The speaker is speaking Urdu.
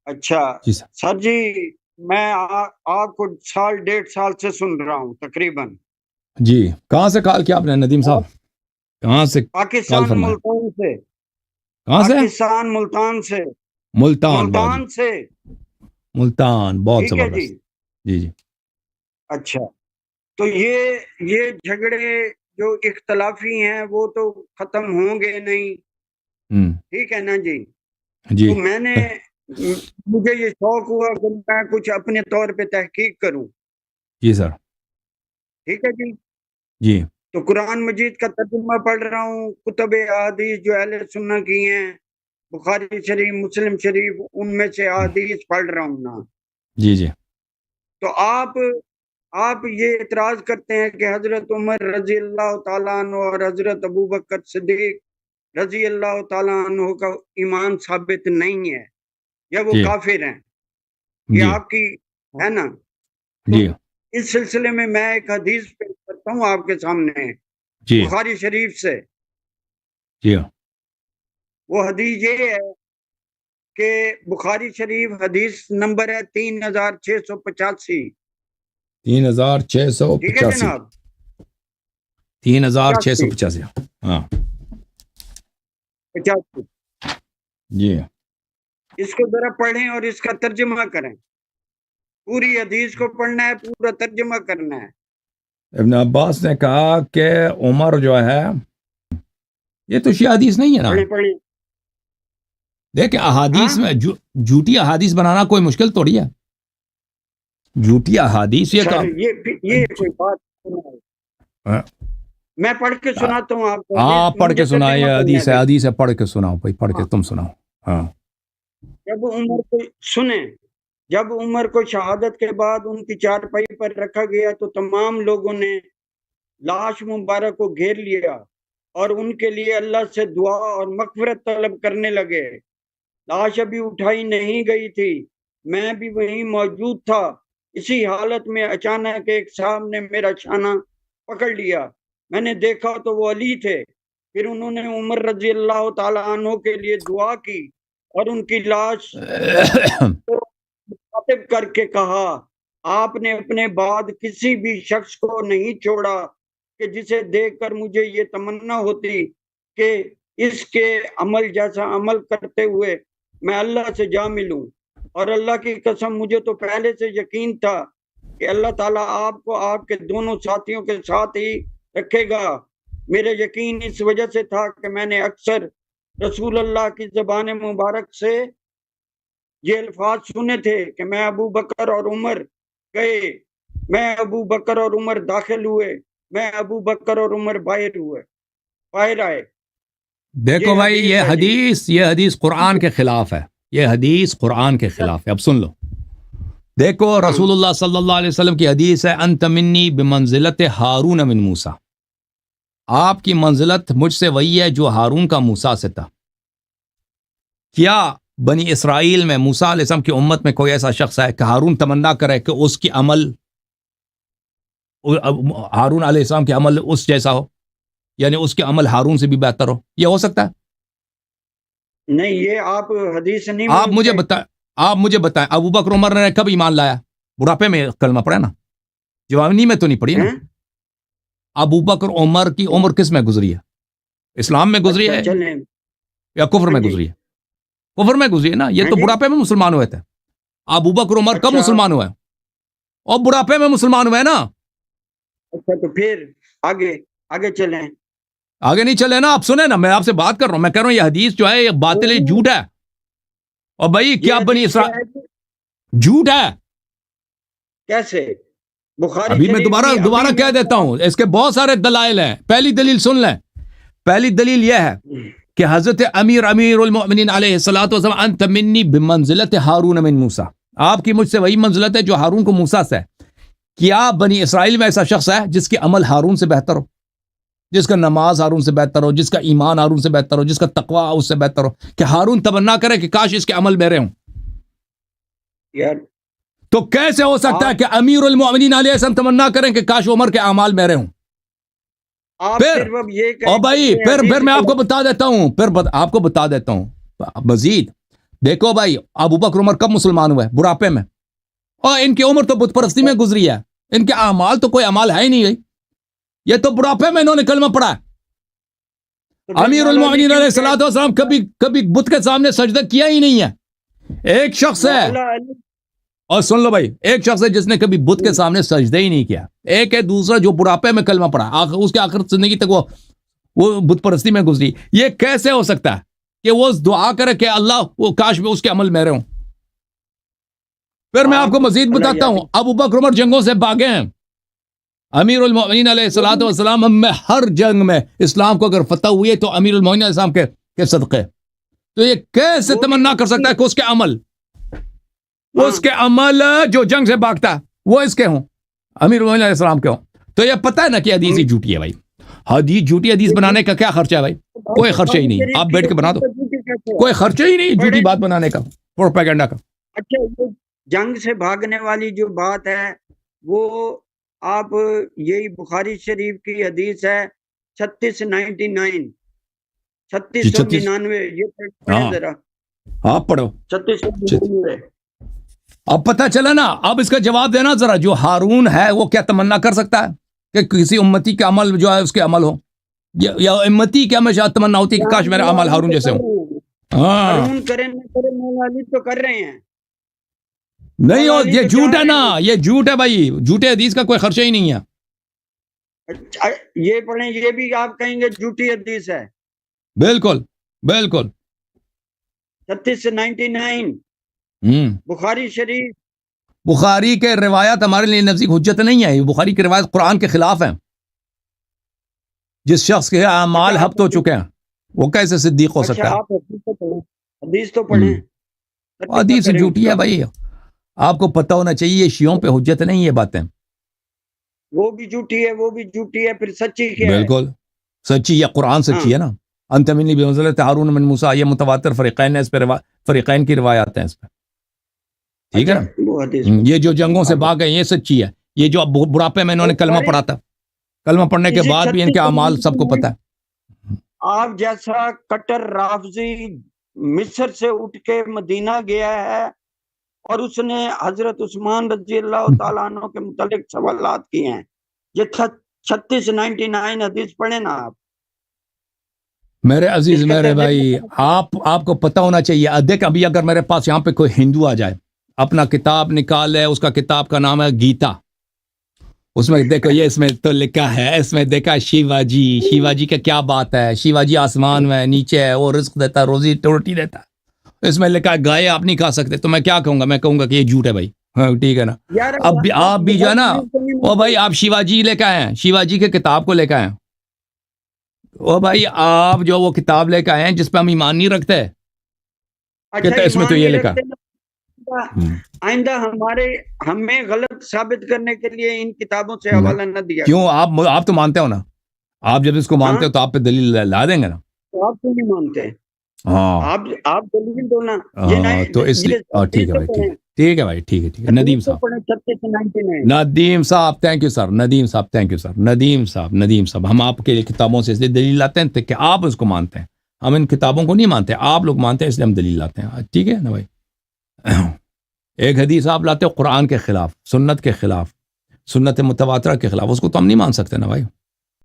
اچھا جی سر. سر جی، میں آپ کو سال 1.5 سال سے سن رہا ہوں تقریباً. جی کہاں سے کال کیا آپ نے ندیم صاحب؟ کہاں سے کال پاکستان فرمایا؟ ملتان سے. کہاں سے؟ پاکستان ملتان سے. ملتان. بہت ملتان سے. ملتان بہت ٹھیک ہے جی. زبردست. جی جی. اچھا، تو یہ جھگڑے جو اختلافی ہیں وہ تو ختم ہوں گے نہیں. ٹھیک ہے نا جی. جی تو مجھے یہ شوق ہوا کہ میں کچھ اپنے طور پہ تحقیق کروں. جی سر. ٹھیک ہے جی. جی تو قرآن مجید کا ترجمہ پڑھ رہا ہوں، کتب احادیث جو اہل سنت کی ہیں، بخاری شریف، مسلم شریف، ان میں سے احادیث پڑھ رہا ہوں نا. جی جی. تو آپ یہ اعتراض کرتے ہیں کہ حضرت عمر رضی اللہ تعالیٰ عنہ اور حضرت ابو بکر صدیق رضی اللہ تعالیٰ عنہ کا ایمان ثابت نہیں ہے یا وہ جی کافر ہیں. یہ جی آپ کی ہے نا. تو جی اس سلسلے میں ایک حدیث پیش کرتا ہوں آپ کے سامنے، جی بخاری شریف سے. جی. وہ حدیث یہ ہے کہ بخاری شریف حدیث نمبر ہے 3685. 3685. ٹھیک ہے جناب. 3685. ہاں 85. جی. اس کو ذرا پڑھیں اور اس کا ترجمہ کریں. پوری حدیث کو پڑھنا ہے، پورا ترجمہ کرنا ہے. ابن عباس نے کہا کہ عمر جو ہے، یہ تو شیعہ حدیث نہیں ہے نا. پڑھیں. دیکھیں احادیث میں جھوٹی احادیث بنانا کوئی مشکل تھوڑی ہے. جھوٹی احادیث یہ کام. یہ کوئی بات میں پڑھ کے سناتا ہوں آپ کو. ہاں پڑھ کے سنائے. حدیث ہے پڑھ کے سناؤ بھائی، پڑھ کے تم سناؤ. ہاں. جب عمر کو شہادت کے بعد ان کی چارپائی پر رکھا گیا تو تمام لوگوں نے لاش مبارک کو گھیر لیا اور ان کے لیے اللہ سے دعا اور مغفرت طلب کرنے لگے. لاش ابھی اٹھائی نہیں گئی تھی، میں بھی وہیں موجود تھا. اسی حالت میں اچانک ایک صاحب نے میرا شانہ پکڑ لیا. میں نے دیکھا تو وہ علی تھے. پھر انہوں نے عمر رضی اللہ تعالیٰ عنہ کے لیے دعا کی اور ان کی لاش مخاطب کر کے کہا، آپ نے اپنے بعد کسی بھی شخص کو نہیں چھوڑا کہ جسے دیکھ کر مجھے یہ تمنا ہوتی کہ اس کے عمل جیسا عمل کرتے ہوئے میں اللہ سے جا ملوں. اور اللہ کی قسم مجھے تو پہلے سے یقین تھا کہ اللہ تعالیٰ آپ کو آپ کے دونوں ساتھیوں کے ساتھ ہی رکھے گا. میرے یقین اس وجہ سے تھا کہ میں نے اکثر رسول اللہ کی زبان مبارک سے یہ الفاظ سنے تھے کہ میں ابو بکر اور عمر گئے، میں ابو بکر اور عمر داخل ہوئے، میں ابو بکر اور عمر باہر آئے. دیکھو بھائی یہ حدیث قرآن کے خلاف ہے. یہ حدیث قرآن کے خلاف ہے. اب سن لو. دیکھو رسول اللہ صلی اللہ علیہ وسلم کی حدیث ہے، انت منی بمنزلت ہارون من موسیٰ. آپ کی منزلت مجھ سے وہی ہے جو ہارون کا موسیٰ سے تھا. کیا بنی اسرائیل میں موسیٰ علیہ السلام کی امت میں کوئی ایسا شخص ہے کہ ہارون تمنا کرے کہ اس کی عمل، ہارون علیہ السلام کے عمل اس جیسا ہو، یعنی اس کے عمل ہارون سے بھی بہتر ہو؟ یہ ہو سکتا ہے؟ نہیں، یہ آپ حدیث نہیں. آپ مجھے بتائیں ابو بکر عمر نے کب ایمان لایا؟ بڑھاپے میں کلمہ پڑھا نا، جوانی میں تو نہیں پڑھی نا. ابو بکر عمر کی عمر کس میں گزری ہے؟ اسلام میں گزری ہے یا کفر میں گزری ہے؟ کفر میں گزری ہے نا. یہ تو بڑھاپے میں مسلمان ہوئے تھے. ابو بکر عمر کب مسلمان ہوئے؟ اور بڑھاپے میں مسلمان ہوئے نا. اچھا تو پھر آگے چلیں. آگے نہیں چلے نا. آپ سنیں نا، میں آپ سے بات کر رہا ہوں. میں کہہ رہا ہوں یہ حدیث جو ہے یہ باطل ہے، جھوٹ ہے. اور بھائی کیا بنی اسرائیل جھوٹ ہے کیسے؟ بخاری ابھی میں دوبارہ کہہ دیتا ہوں. اس کے بہت سارے دلائل ہیں. پہلی دلیل سن لیں. پہلی دلیل یہ ہے کہ حضرت امیر المؤمنین علیہ الصلوۃ والسلام انت منی بمنزلت ہارون من موسیٰ. آپ کی مجھ سے وہی منزلت ہے جو ہارون کو موسیٰ سے ہے. کیا بنی اسرائیل میں ایسا شخص ہے جس کے عمل ہارون سے بہتر ہو، جس کا نماز ہارون سے بہتر ہو، جس کا ایمان ہارون سے بہتر ہو، جس کا تقوی اس سے بہتر ہو؟ کہ ہارون تمنا کرے کہ کاش اس کے عمل میرے ہوں. تو کیسے ہو سکتا ہے کہ امیر المؤمنین علیہ السلام تمنا کریں کہ کاش عمر کے اعمال میرے ہوں؟ پھر میں آپ کو بتا دیتا ہوں. مزید دیکھو بھائی ابو بکر عمر کب مسلمان ہوئے؟ بڑھاپے میں، اور ان کی عمر تو بت پرستی میں گزری ہے، ان کے اعمال تو کوئی عمل ہے ہی نہیں ہے، یہ تو بڑھاپے میں انہوں نے کلمہ پڑھا ہے۔ امیر المومنین علیہ الصلوۃ والسلام کبھی بت کے سامنے سجدہ کیا ہی نہیں ہے۔ ایک شخص ہے، اور سن لو بھائی، ایک شخص ہے جس نے کبھی بت کے سامنے سجدہ ہی نہیں کیا، ایک ہے دوسرا جو بڑھاپے میں کلمہ پڑھا، اس کے آخر زندگی تک وہ بت پرستی میں گزری۔ یہ کیسے ہو سکتا ہے کہ وہ دعا کرے کہ اللہ وہ کاش میں اس کے عمل میں رہوں؟ پھر میں آپ کو مزید بتاتا ہوں، ابو بکر عمر جنگوں سے بھاگے ہیں، امیر المومنین علیہ الصلوۃ والسلام میں ہر جنگ میں اسلام کو اگر فتح ہوئی ہے تو امیر المومنین علیہ السلام کے صدقے۔ تو یہ کیسے تمنا کر سکتا ہے کہ اس کے عمل جو جنگ سے بھاگتا ہے وہ اس کے ہوں، امیر المومنین علیہ السلام کے ہوں؟ تو یہ پتہ ہے نا کہ حدیث ہی جھوٹی ہے بھائی، حدیث جھوٹی حدیث بنانے کا کیا خرچہ ہے بھائی؟ کوئی خرچہ ہی نہیں، آپ بیٹھ کے بنا دو، کوئی خرچہ ہی نہیں جھوٹی بات بنانے کا، پروپیگنڈا کا۔ اچھا، یہ جنگ سے بھاگنے والی جو بات ہے وہ آپ یہی بخاری شریف کی حدیث ہے 3699، 3699، یہ پڑھیں ذرا، آپ پڑھو 3699۔ اب پتہ چلا نا، اب اس کا جواب دینا ذرا، جو ہارون ہے وہ کیا تمنا کر سکتا ہے کہ کسی امتی کا عمل جو ہے اس کے عمل ہو، یا امتی کی ہمیشہ تمنا ہوتی ہے کہ کاش میرا عمل ہارون جیسے ہو؟ ہارون کریں نہ کریں، مولا علی تو کر رہے ہیں۔ نہیں ہو، یہ جھوٹ ہے نا، یہ جھوٹ ہے بھائی، جھوٹے حدیث کا کوئی خرچہ ہی نہیں ہے۔ یہ پڑھیں، یہ بھی آپ کہیں گے جھوٹی حدیث ہے۔ بالکل بالکل 3699 بخاری شریف۔ بخاری کے روایت ہمارے لیے نزدیک حجت نہیں ہے، بخاری کی روایت قرآن کے خلاف ہیں۔ جس شخص کے اعمال ہبط ہو چکے ہیں وہ کیسے صدیق ہو سکتا ہے؟ حدیث تو پڑھیں، حدیث جھوٹی ہے بھائی، آپ کو پتہ ہونا چاہیے، یہ شیعوں پہ حجت نہیں یہ باتیں، وہ بھی جھوٹی ہے، وہ بھی جھوٹی ہے، پھر سچی کیا ہے؟ بالکل سچی ہے، قرآن سچی ہے نا، انت منی بمنزلۃ ہارون من موسیٰ، یہ متواتر فریقین نے اس پہ فریقین کی روایات ہیں اس پہ، ٹھیک ہے نا؟ یہ جو جنگوں سے بھاگ گئے یہ سچی ہے، یہ جو بڑھاپے میں انہوں نے کلمہ پڑھا تھا، کلمہ پڑھنے کے بعد بھی ان کے اعمال سب کو پتہ ہے۔ آپ جیسا کٹر رافضی مصر سے اٹھ کے مدینہ گیا ہے اور اس نے حضرت عثمان رضی اللہ تعالیٰ عنہ کے متعلق سوالات کیے ہیں، یہ 3699 حدیث پڑھیں نا آپ میرے عزیز، میرے بھائی، آپ کو پتہ ہونا چاہیے۔ دیکھ ابھی اگر میرے پاس یہاں پہ کوئی ہندو آ جائے، اپنا کتاب نکالے، اس کا کتاب کا نام ہے گیتا، اس میں دیکھو یہ اس میں تو لکھا ہے، اس میں دیکھا شیوا جی کا کیا بات ہے، شیوا جی آسمان میں نیچے ہے، وہ رزق دیتا ہے، روزی روٹی دیتا ہے، اس میں لکھا ہے گائے آپ نہیں کھا سکتے، تو میں کیا کہوں گا؟ میں کہوں گا کہ یہ جھوٹ ہے بھائی، ہاں ٹھیک ہے نا؟ اب بھی آپ بھی جو ہے نا، او بھائی آپ شیوا جی لے کے آئے ہیں، شیوا جی کے کتاب کو لے کے آئے ہیں، او بھائی آپ جو وہ کتاب لے کے آئے ہیں جس پہ ہم ایمان نہیں رکھتے، کہتے اس میں تو یہ لکھا۔ آئندہ ہمیں غلط ثابت کرنے کے لیے ان کتابوں سے حوالہ نہ دیا۔ کیوں؟ آپ تو مانتے ہو نا، آپ جب اس کو مانتے ہو تو آپ پہ دلیل لا دیں گے نا۔ آپ تو نہیں مانتے، ہاں آپ دلیل دو نا، تو اس لیے ٹھیک ہے بھائی، ٹھیک ہے بھائی، ٹھیک ہے۔ ندیم صاحب، ندیم صاحب تھینک یو سر، ندیم صاحب تھینک یو سر، ندیم صاحب ہم آپ کے کتابوں سے اس لیے دلیل لاتے ہیں کہ آپ اس کو مانتے ہیں، ہم ان کتابوں کو نہیں مانتے، آپ لوگ مانتے ہیں اس لیے ہم دلیل لاتے ہیں، ٹھیک ہے نا بھائی؟ ایک حدیث آپ لاتے ہو قرآن کے خلاف، سنت کے خلاف، سنت متواترہ کے خلاف، اس کو تو ہم نہیں مان سکتے نا بھائی۔